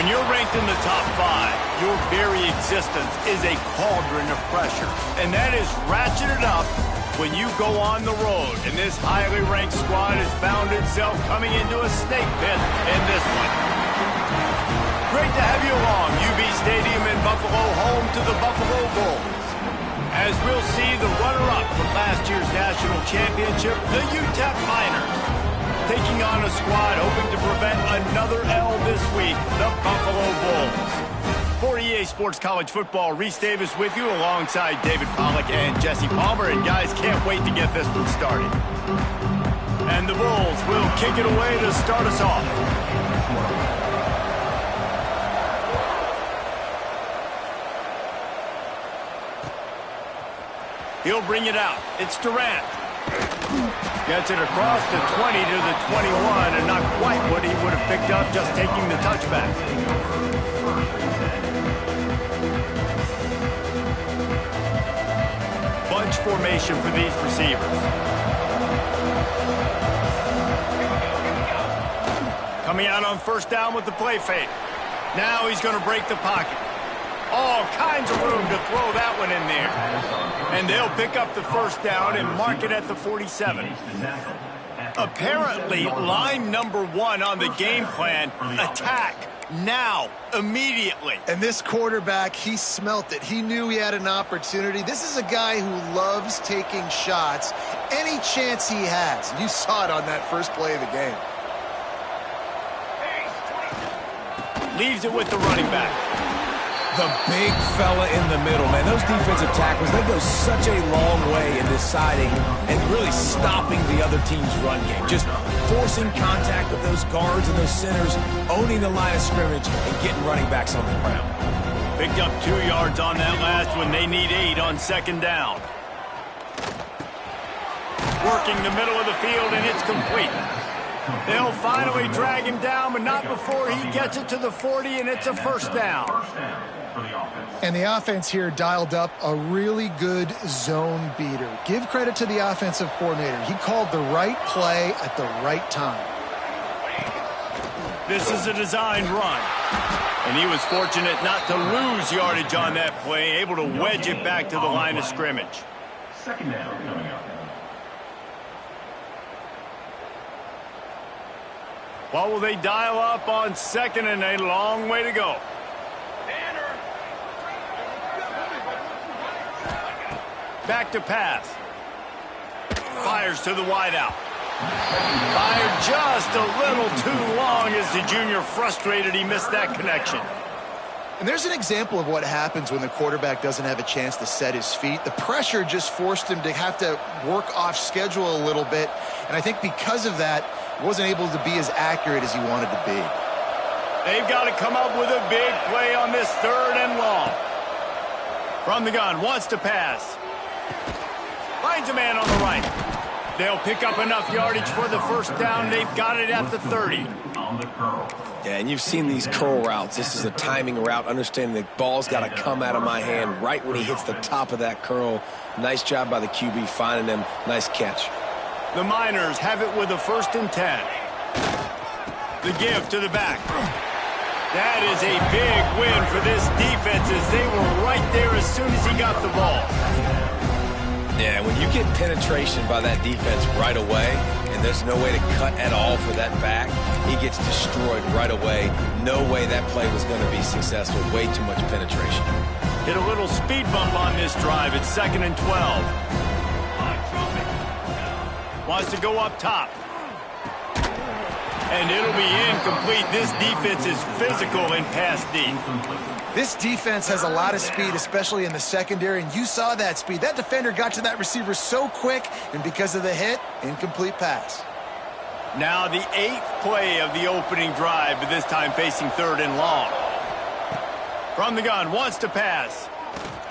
When you're ranked in the top 5, your very existence is a cauldron of pressure. And that is ratcheted up when you go on the road. And this highly ranked squad has found itself coming into a snake pit in this one. Great to have you along. UB Stadium in Buffalo, home to the Buffalo Bulls. As we'll see the runner-up from last year's national championship, the Utep Miners, taking on a squad hoping to prevent another L this week, the Buffalo Bulls. For EA Sports College Football, Reese Davis with you alongside David Pollack and Jesse Palmer. And guys, can't wait to get this one started. And the Bulls will kick it away to start us off. He'll bring it out. It's Durant. Gets it across the 20 to the 21, and not quite what he would have picked up just taking the touchback. Bunch formation for these receivers. Coming out on first down with the play fake. Now he's going to break the pocket. All kinds of room to throw that one in there. And they'll pick up the first down and mark it at the 47. Apparently, line number 1 on the game plan, attack, now, immediately. And this quarterback, he smelt it. He knew he had an opportunity. This is a guy who loves taking shots any chance he has. You saw it on that first play of the game. Leaves it with the running back. The big fella in the middle, man. Those defensive tackles, they go such a long way in deciding and really stopping the other team's run game. Just forcing contact with those guards and those centers, owning the line of scrimmage, and getting running backs on the ground. Picked up 2 yards on that last one. They need 8 on second down. Working the middle of the field, and it's complete. They'll finally drag him down, but not before he gets it to the 40, and it's a first down. And the offense here dialed up a really good zone beater. Give credit to the offensive coordinator. He called the right play at the right time. This is a designed run. And he was fortunate not to lose yardage on that play, able to wedge it back to the line of scrimmage. Second down coming up. What will they dial up on second, and a long way to go? Back to pass. Fires to the wideout. Fired just a little too long as the junior frustrated he missed that connection. And there's an example of what happens when the quarterback doesn't have a chance to set his feet. The pressure just forced him to have to work off schedule a little bit. And I think because of that, he wasn't able to be as accurate as he wanted to be. They've got to come up with a big play on this third and long. From the gun, wants to pass. Finds a man on the right. They'll pick up enough yardage for the first down. They've got it at the 30. Yeah, and you've seen these curl routes. This is a timing route, understanding the ball's got to come out of my hand right when he hits the top of that curl. Nice job by the QB finding him. Nice catch. The Miners have it with a 1st and 10. The give to the back. That is a big win for this defense as they were right there as soon as he got the ball. Yeah, when you get penetration by that defense right away, and there's no way to cut at all for that back, he gets destroyed right away. No way that play was going to be successful. Way too much penetration. Hit a little speed bump on this drive. It's 2nd and 12. Wants to go up top. And it'll be incomplete. This defense is physical and pass deep. This defense has a lot of speed, especially in the secondary, and you saw that speed. That defender got to that receiver so quick, and because of the hit, incomplete pass. Now the 8th play of the opening drive, but this time facing 3rd and long. From the gun, wants to pass.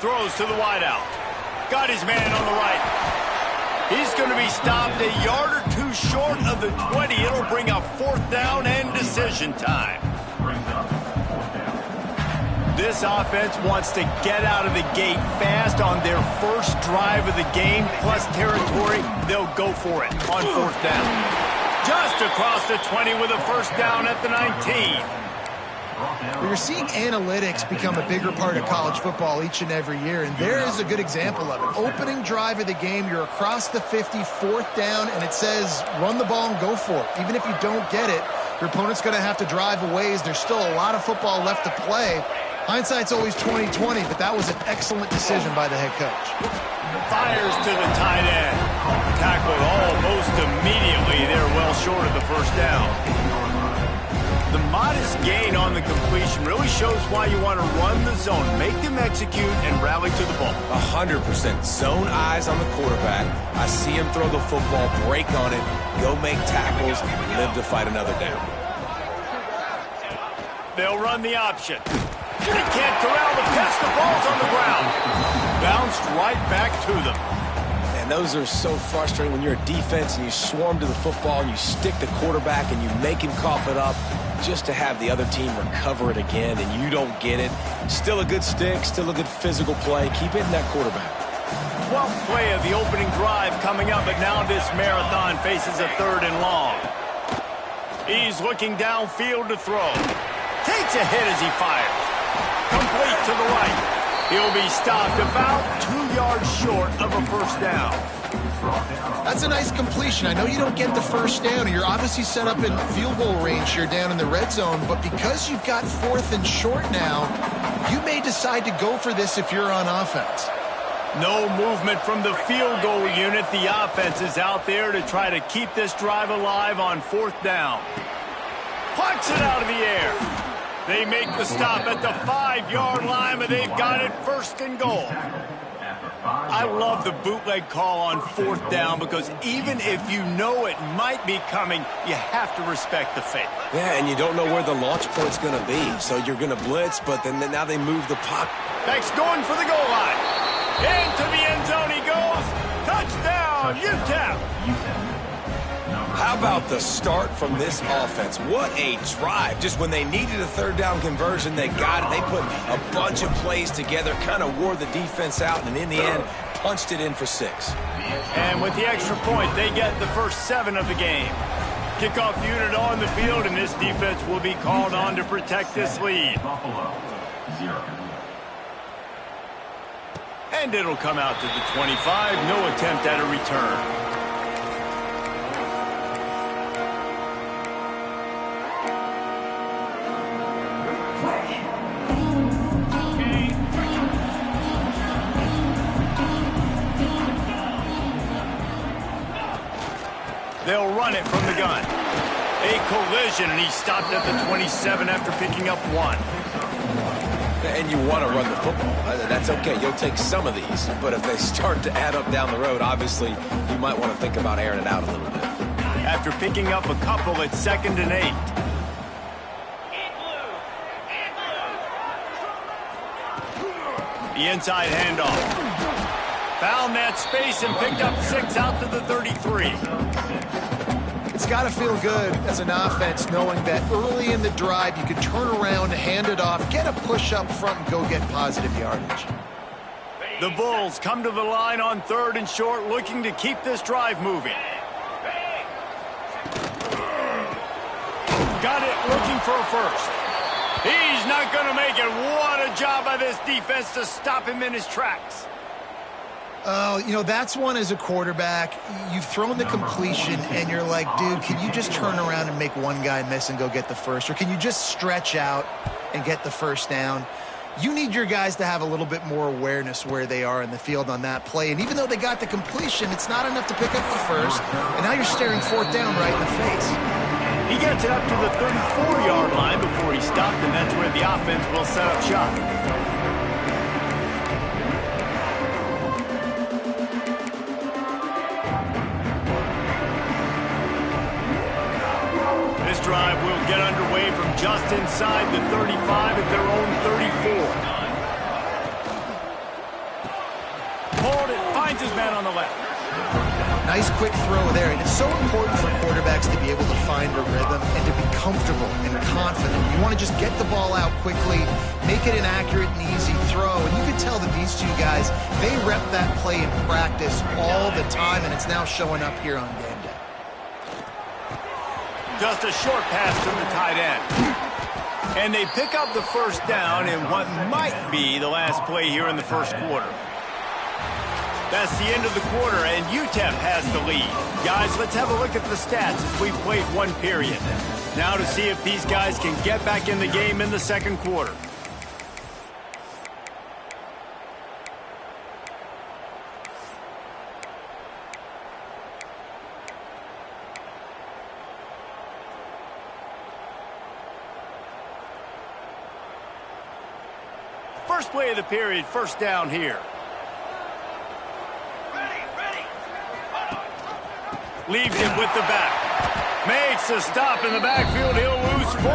Throws to the wideout. Got his man on the right. He's going to be stopped a yard or two short of the 20. It'll bring up 4th down and decision time. This offense wants to get out of the gate fast on their first drive of the game, plus territory. They'll go for it on 4th down. Just across the 20 with a first down at the 19. Well, you're seeing analytics become a bigger part of college football each and every year, and there is a good example of it. Opening drive of the game, you're across the 50, 4th down, and it says run the ball and go for it. Even if you don't get it, your opponent's going to have to drive a ways. There's still a lot of football left to play. Hindsight's always 20/20, but that was an excellent decision by the head coach. Fires to the tight end. Tackled almost immediately. They're well short of the first down. The modest gain on the completion really shows why you want to run the zone, make them execute, and rally to the ball. 100%. Zone eyes on the quarterback. I see him throw the football, break on it, go make tackles, live to fight another down. They'll run the option. They can't corral the pass. The ball's on the ground. Bounced right back to them. And those are so frustrating when you're a defense and you swarm to the football and you stick the quarterback and you make him cough it up just to have the other team recover it again and you don't get it. Still a good stick, still a good physical play. Keep hitting that quarterback. 12th play of the opening drive coming up, but now this marathon faces a 3rd and long. He's looking downfield to throw. Takes a hit as he fires. Complete to the right. He'll be stopped about 2 yards short of a first down. That's a nice completion. I know you don't get the first down. You're obviously set up in field goal range here down in the red zone, but because you've got 4th and short now, you may decide to go for this if you're on offense. No movement from the field goal unit. The offense is out there to try to keep this drive alive on 4th down. Punts it out of the air. They make the stop at the 5-yard line, but they've got it 1st and goal. I love the bootleg call on 4th down because even if you know it might be coming, you have to respect the fate. Yeah, and you don't know where the launch point's going to be, so you're going to blitz, but then now they move the puck. Back's going for the goal line. Into the end zone he goes. Touchdown, Utep. How about the start from this offense? What a drive. Just when they needed a 3rd down conversion, they got it. They put a bunch of plays together, kind of wore the defense out, and in the end, punched it in for 6. And with the extra point, they get the first 7 of the game. Kickoff unit on the field, and this defense will be called on to protect this lead. And it'll come out to the 25. No attempt at a return. They'll run it from the gun. A collision, and he's stopped at the 27 after picking up 1. And you want to run the football. That's okay. You'll take some of these. But if they start to add up down the road, obviously, you might want to think about airing it out a little bit. After picking up a couple, it's 2nd and 8. The inside handoff. Found that space and picked up 6 out to the 33. It's got to feel good as an offense knowing that early in the drive you can turn around, hand it off, get a push up front, and go get positive yardage. The Bulls come to the line on 3rd and short, looking to keep this drive moving. Got it, looking for a first. He's not going to make it. What a job by this defense to stop him in his tracks. Oh, you know, that's one as a quarterback. You've thrown the completion, and you're like, dude, can you just turn around and make one guy miss and go get the first? Or can you just stretch out and get the first down? You need your guys to have a little bit more awareness where they are in the field on that play. And even though they got the completion, it's not enough to pick up the first. And now you're staring 4th down right in the face. He gets it up to the 34-yard line before he stopped, and that's where the offense will set up shop. This drive will get underway from just inside the 35 at their own 34. Hold it, finds his man on the left. Nice quick throw there, and it's so important for quarterbacks to be able to find a rhythm and to be comfortable and confident. You want to just get the ball out quickly, make it an accurate and easy throw, and you can tell that these two guys, they rep that play in practice all the time, and it's now showing up here on game day. Just a short pass to the tight end. And they pick up the first down in what might be the last play here in the first quarter. That's the end of the quarter, and Utep has the lead. Guys, let's have a look at the stats as we've played one period. Now to see if these guys can get back in the game in the second quarter. First play of the period, first down here. Leaves it with the back. Makes a stop in the backfield. He'll lose 4.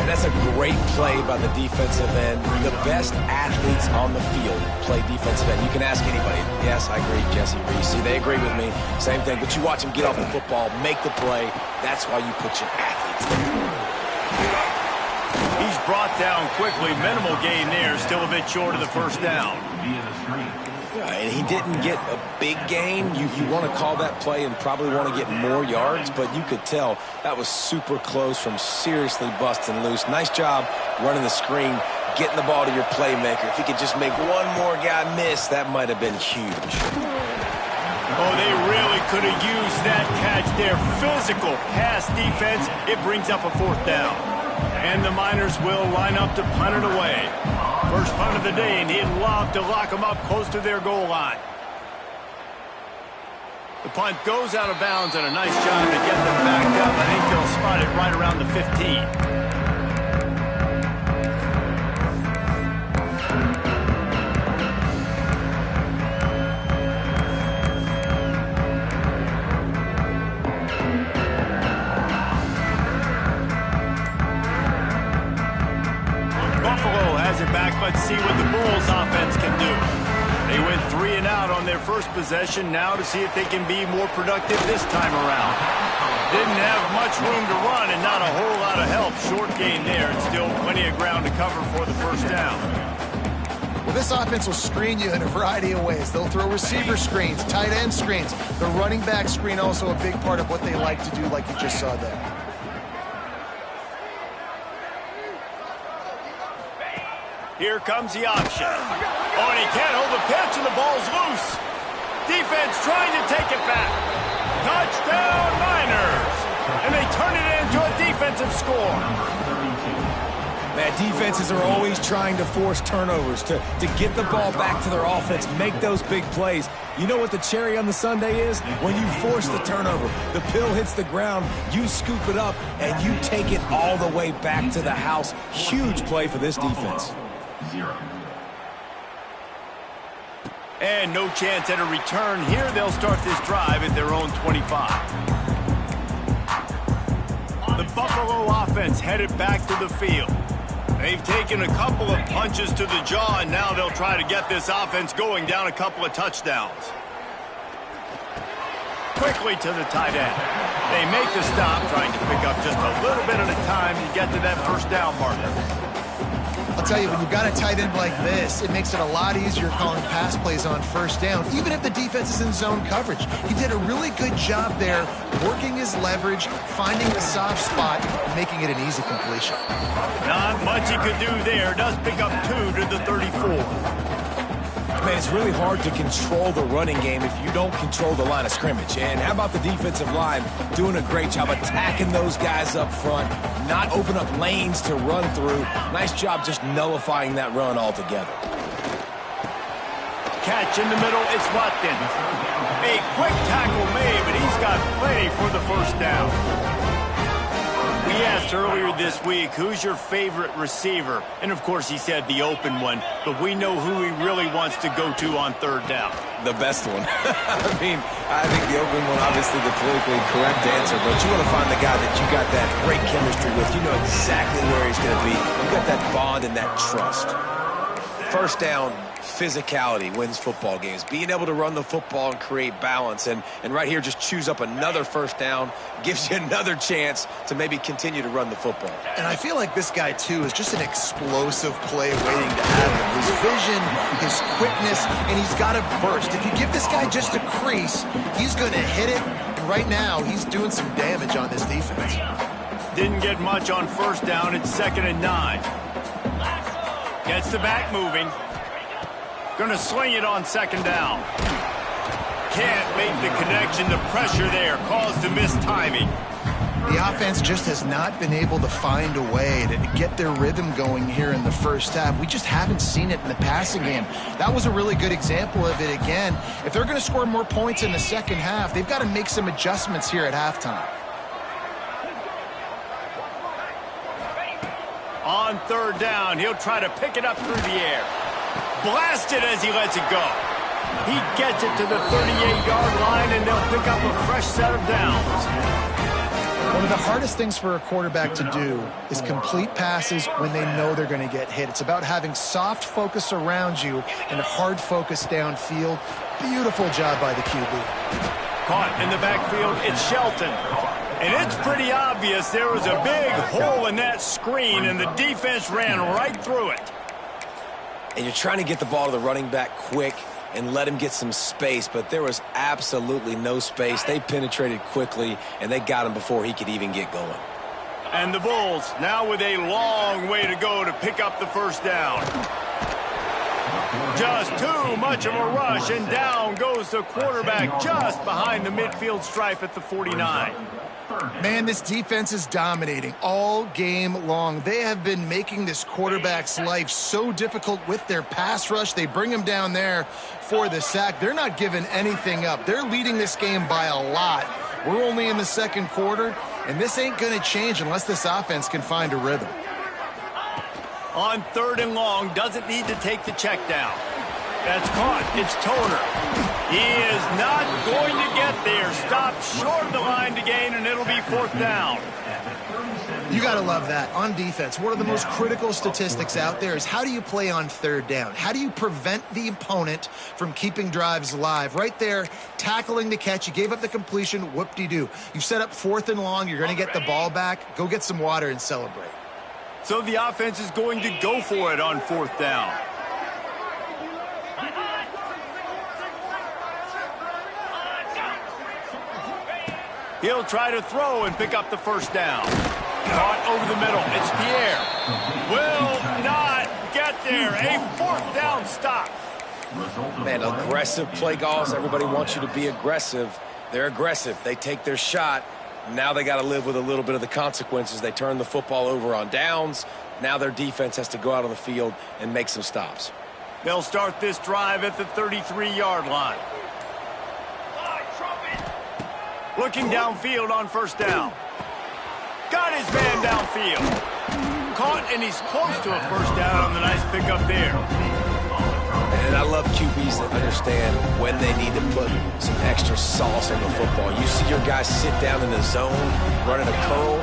And that's a great play by the defensive end. The best athletes on the field play defensive end. You can ask anybody. Yes, I agree, Jesse Reese. They agree with me. Same thing. But you watch them get off the football, make the play. That's why you put your athletes there. He's brought down quickly. Minimal gain there. Still a bit short of the first down. And he didn't get a big gain. You want to call that play and probably want to get more yards, but you could tell that was super close from seriously busting loose. Nice job running the screen, getting the ball to your playmaker. If he could just make one more guy miss, that might have been huge. Oh, they really could have used that catch there. Physical pass defense. It brings up a fourth down. And the Miners will line up to punt it away. First punt of the day, and he'd love to lock them up close to their goal line. The punt goes out of bounds, and a nice job to get them backed up. I think they'll spot it right around the 15. Let's see what the Bulls offense can do. They went 3 and out on their first possession. Now to see if they can be more productive this time around. Didn't have much room to run and not a whole lot of help. Short gain there and still plenty of ground to cover for the first down. Well, this offense will screen you in a variety of ways. They'll throw receiver screens, tight end screens. The running back screen also a big part of what they like to do, like you just saw there. Here comes the option. Oh, and he can't hold the pitch, and the ball's loose. Defense trying to take it back. Touchdown, Miners. And they turn it into a defensive score. Man, defenses are always trying to force turnovers, to get the ball back to their offense, make those big plays. You know what the cherry on the sundae is? When you force the turnover, the pill hits the ground, you scoop it up, and you take it all the way back to the house. Huge play for this defense. 0. And no chance at a return here. They'll start this drive at their own 25. The Buffalo offense headed back to the field. They've taken a couple of punches to the jaw, and now they'll try to get this offense going down a couple of touchdowns. Quickly to the tight end. They make the stop, trying to pick up just a little bit at a time to get to that first down marker. I'll tell you, when you've got a tight end like this, it makes it a lot easier calling pass plays on first down, even if the defense is in zone coverage. He did a really good job there, working his leverage, finding the soft spot, and making it an easy completion. Not much he could do there. Does pick up 2 to the 34. Man, it's really hard to control the running game if you don't control the line of scrimmage. And how about the defensive line doing a great job attacking those guys up front, not open up lanes to run through. Nice job just nullifying that run altogether. Catch in the middle, it's Watkins. A quick tackle made, but he's got plenty for the first down. We asked earlier this week, who's your favorite receiver? And, of course, he said the open one, but we know who he really wants to go to on third down. The best one. I mean, I think the open one, obviously the politically correct answer, but you want to find the guy that you got that great chemistry with. You know exactly where he's going to be. You got that bond and that trust. First down, physicality wins football games. Being able to run the football and create balance. And right here, just choose up another first down, gives you another chance to maybe continue to run the football. And I feel like this guy, too, is just an explosive play waiting to happen. His vision, his quickness, and he's got a burst. If you give this guy just a crease, he's going to hit it. And right now, he's doing some damage on this defense. Didn't get much on first down. It's 2nd and 9. Gets the back moving. Going to sling it on 2nd down. Can't make the connection. The pressure there caused the missed timing. The offense just has not been able to find a way to get their rhythm going here in the first half. We just haven't seen it in the passing game. That was a really good example of it again. If they're going to score more points in the second half, they've got to make some adjustments here at halftime. On 3rd down, he'll try to pick it up through the air. Blasted as he lets it go. He gets it to the 38-yard line, and they'll pick up a fresh set of downs. One of the hardest things for a quarterback to do is complete passes when they know they're going to get hit. It's about having soft focus around you and hard focus downfield. Beautiful job by the QB. Caught in the backfield, it's Shelton. And it's pretty obvious there was a big hole in that screen, and the defense ran right through it. And you're trying to get the ball to the running back quick and let him get some space, but there was absolutely no space. They penetrated quickly, and they got him before he could even get going. And the Bulls now with a long way to go to pick up the first down. Just too much of a rush, and down goes the quarterback just behind the midfield stripe at the 49. Man, this defense is dominating all game long. They have been making this quarterback's life so difficult with their pass rush. They bring him down there for the sack. They're not giving anything up. They're leading this game by a lot. We're only in the second quarter, and this ain't going to change unless this offense can find a rhythm. On 3rd and long, doesn't need to take the check down. That's caught. It's Toner. He is not going to get there. Stopped short of the line to gain, and it'll be 4th down. You got to love that. On defense, one of the most critical statistics out there is how do you play on 3rd down? How do you prevent the opponent from keeping drives alive? Right there, tackling the catch. You gave up the completion. Whoop-de-doo. You've set up 4th and long. You're going to get the ball back. Go get some water and celebrate. So the offense is going to go for it on 4th down. He'll try to throw and pick up the first down. Caught over the middle. It's Pierre. Will not get there. A 4th down stop. Man, aggressive play calls. Everybody wants you to be aggressive. They're aggressive. They take their shot. Now they got to live with a little bit of the consequences. They turn the football over on downs. Now their defense has to go out on the field and make some stops. They'll start this drive at the 33-yard line. Looking downfield on 1st down. Got his man downfield. Caught, and he's close to a 1st down on the nice pickup there. And I love QBs that understand when they need to put some extra sauce on the football. You see your guys sit down in the zone, running a curl,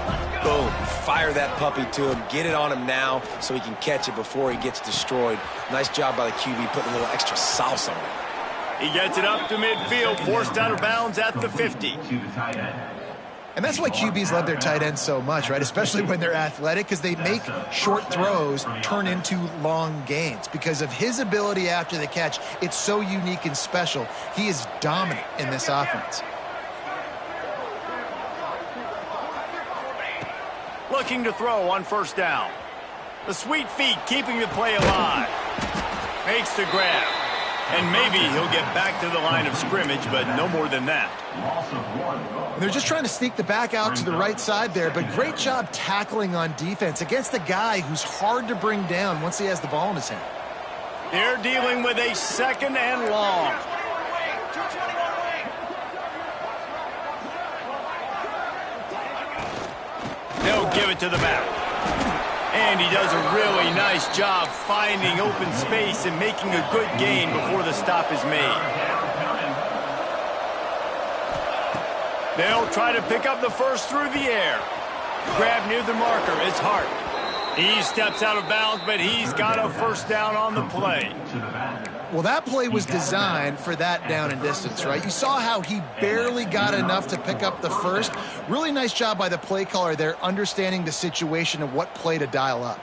boom, fire that puppy to him, get it on him now so he can catch it before he gets destroyed. Nice job by the QB putting a little extra sauce on it. He gets it up to midfield, forced out of bounds at the 50. And that's why QBs love their tight ends so much, right? Especially when they're athletic, because they make short throws turn into long gains. Because of his ability after the catch, it's so unique and special. He is dominant in this offense. Looking to throw on 1st down. The sweet feet keeping the play alive. Makes the grab. And maybe he'll get back to the line of scrimmage, but no more than that. And they're just trying to sneak the back out to the right side there, but great job tackling on defense against a guy who's hard to bring down once he has the ball in his hand. They're dealing with a 2nd and long. They'll give it to the back. And he does a really nice job finding open space and making a good gain before the stop is made. They'll try to pick up the first through the air. Grab near the marker. It's Hart. He steps out of bounds, but he's got a 1st down on the play. Well, that play was designed for that down and distance, right? You saw how he barely got enough to pick up the first. Really nice job by the play caller there, understanding the situation and what play to dial up.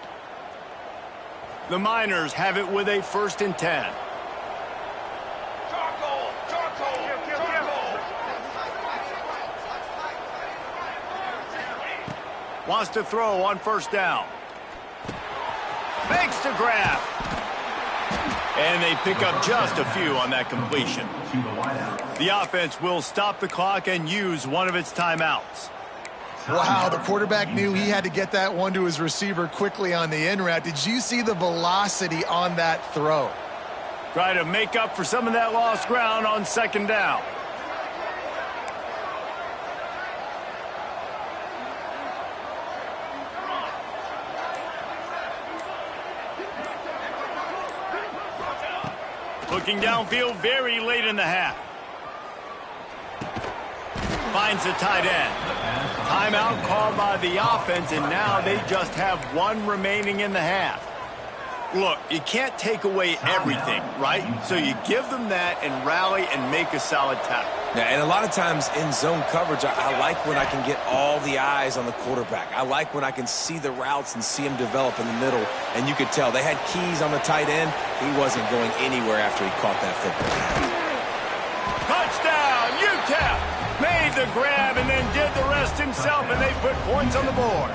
The Miners have it with a 1st and 10. Wants to throw on first down. Makes the grab. And they pick up just a few on that completion. The offense will stop the clock and use one of its timeouts. Wow, the quarterback knew he had to get that one to his receiver quickly on the in route. Did you see the velocity on that throw? Try to make up for some of that lost ground on second down. Looking downfield very late in the half. Finds the tight end. Timeout called by the offense, and now they just have one remaining in the half. Look, you can't take away everything, right? So you give them that and rally and make a solid tackle. Yeah, and a lot of times in zone coverage, I like when I can get all the eyes on the quarterback. I like when I can see the routes and see him develop in the middle. And you could tell they had keys on the tight end. He wasn't going anywhere after he caught that football. Touchdown, Utep! Made the grab and then did the rest himself, and they put points on the board.